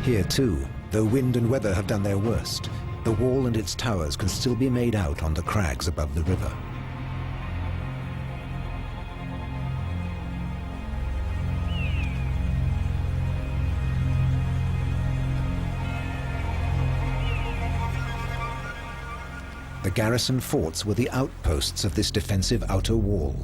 Here too, though wind and weather have done their worst, the wall and its towers can still be made out on the crags above the river. The garrison forts were the outposts of this defensive outer wall.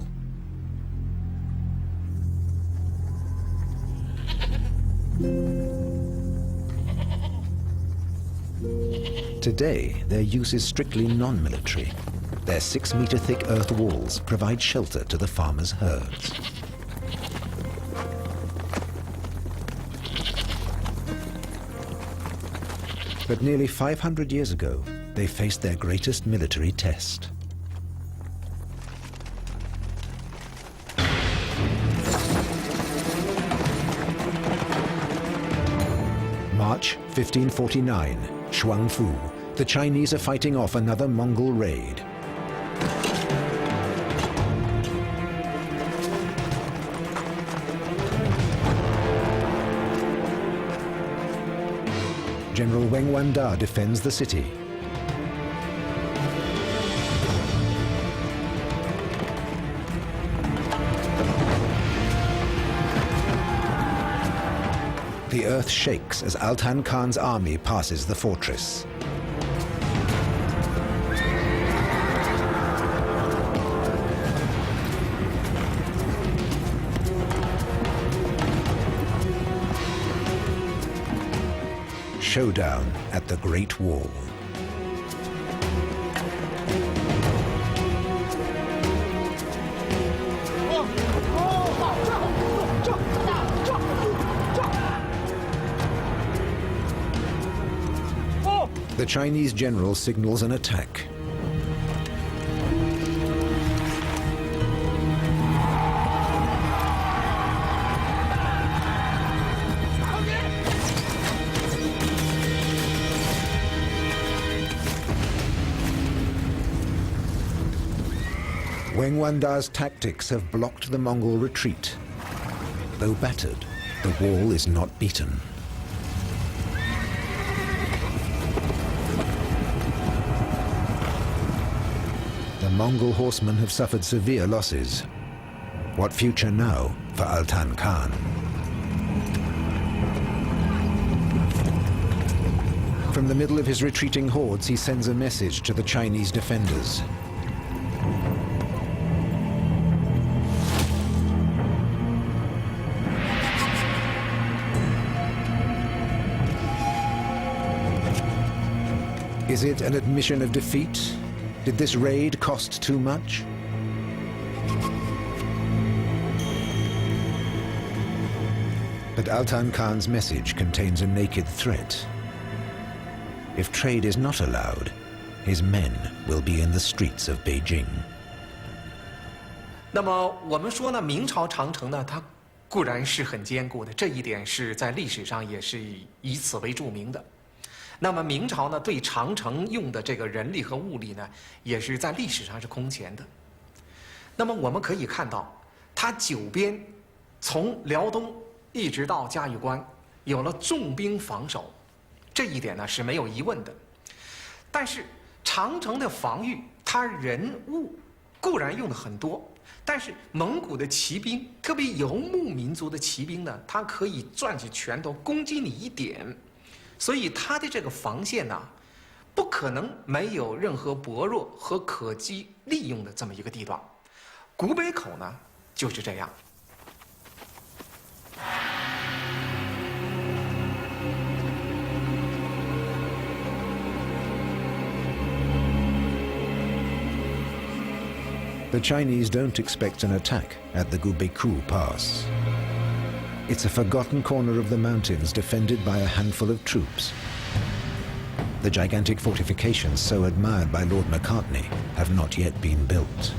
Today, their use is strictly non-military. Their 6-meter-thick earth walls provide shelter to the farmers' herds. But nearly 500 years ago, they faced their greatest military test. March 1549, Shuangfu. The Chinese are fighting off another Mongol raid. General Weng Wanda defends the city. The earth shakes as Altan Khan's army passes the fortress. Showdown at the Great Wall. The Chinese general signals an attack. Weng Wanda's tactics have blocked the Mongol retreat. Though battered, the wall is not beaten. The Mongol horsemen have suffered severe losses. What future now for Altan Khan? From the middle of his retreating hordes, he sends a message to the Chinese defenders. Is it an admission of defeat? Did this raid cost too much? But Altan Khan's message contains a naked threat. If trade is not allowed, his men will be in the streets of Beijing. 那么我们说呢，明朝长城呢，它固然是很坚固的，这一点是在历史上也是以此为著名的。那么明朝呢，对长城用的这个人力和物力呢，也是在历史上是空前的。那么我们可以看到，它九边从辽东一直到嘉峪关，有了重兵防守，这一点呢是没有疑问的。但是长城的防御，它人物固然用的很多，但是蒙古的骑兵，特别游牧民族的骑兵呢，它可以攥起拳头攻击你一点。所以它的这个防线呢，不可能没有任何薄弱和可机利用的这么一个地段。古北口呢就是这样。The Chinese don't expect an attack at the Gubeikou Pass. It's a forgotten corner of the mountains defended by a handful of troops. The gigantic fortifications so admired by Lord Macartney have not yet been built.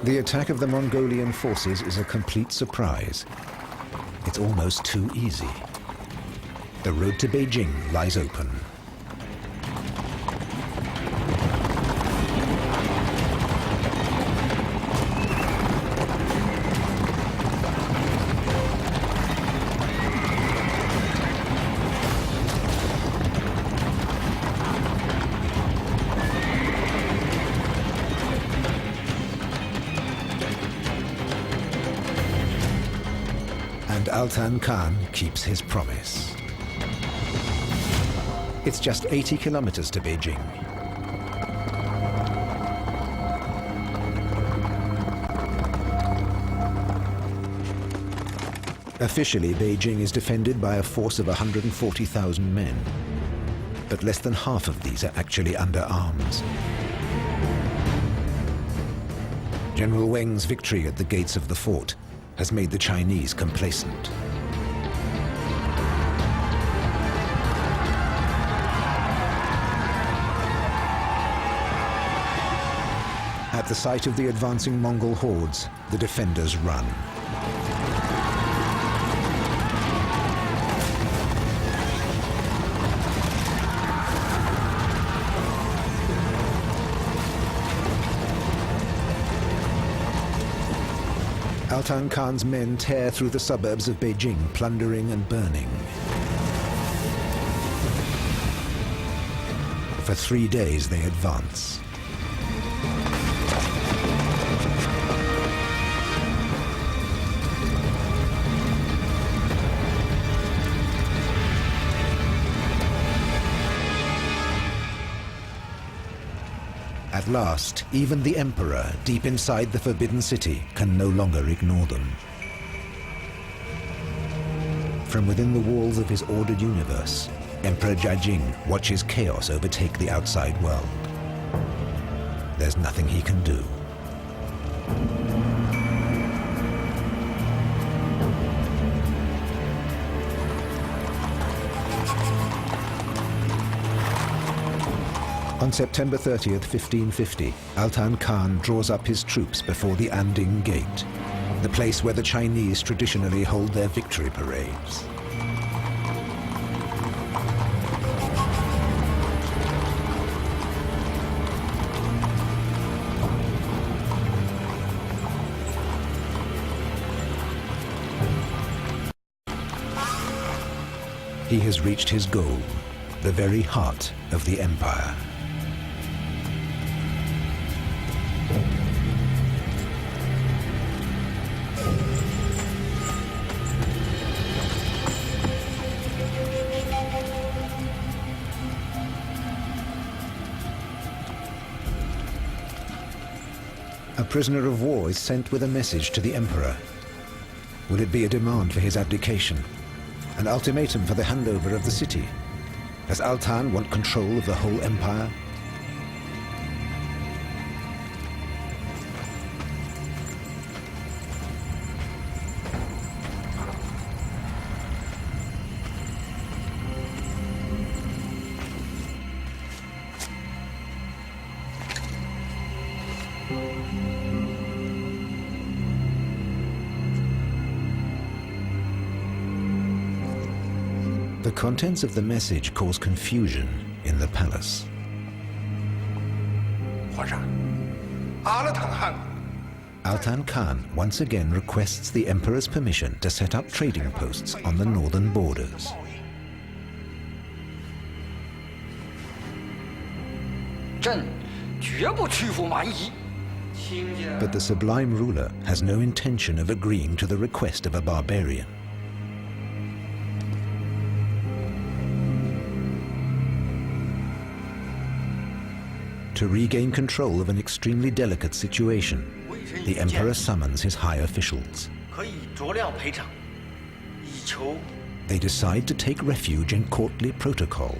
The attack of the Mongolian forces is a complete surprise. It's almost too easy. The road to Beijing lies open. And Altan Khan keeps his promise. It's just 80 kilometers to Beijing. Officially, Beijing is defended by a force of 140,000 men. But less than half of these are actually under arms. General Weng's victory at the gates of the fort has made the Chinese complacent. At the sight of the advancing Mongol hordes, the defenders run. Altan Khan's men tear through the suburbs of Beijing, plundering and burning. For 3 days they advance. At last, even the Emperor, deep inside the Forbidden City, can no longer ignore them. From within the walls of his ordered universe, Emperor Jiajing watches chaos overtake the outside world. There's nothing he can do. On September 30th, 1550, Altan Khan draws up his troops before the Anding Gate, the place where the Chinese traditionally hold their victory parades. He has reached his goal, the very heart of the empire. A prisoner of war is sent with a message to the emperor. Will it be a demand for his abdication? An ultimatum for the handover of the city? Does Altan want control of the whole empire? The contents of the message cause confusion in the palace. Altan Khan once again requests the emperor's permission to set up trading posts on the northern borders. But the sublime ruler has no intention of agreeing to the request of a barbarian. To regain control of an extremely delicate situation, the emperor summons his high officials. They decide to take refuge in courtly protocol.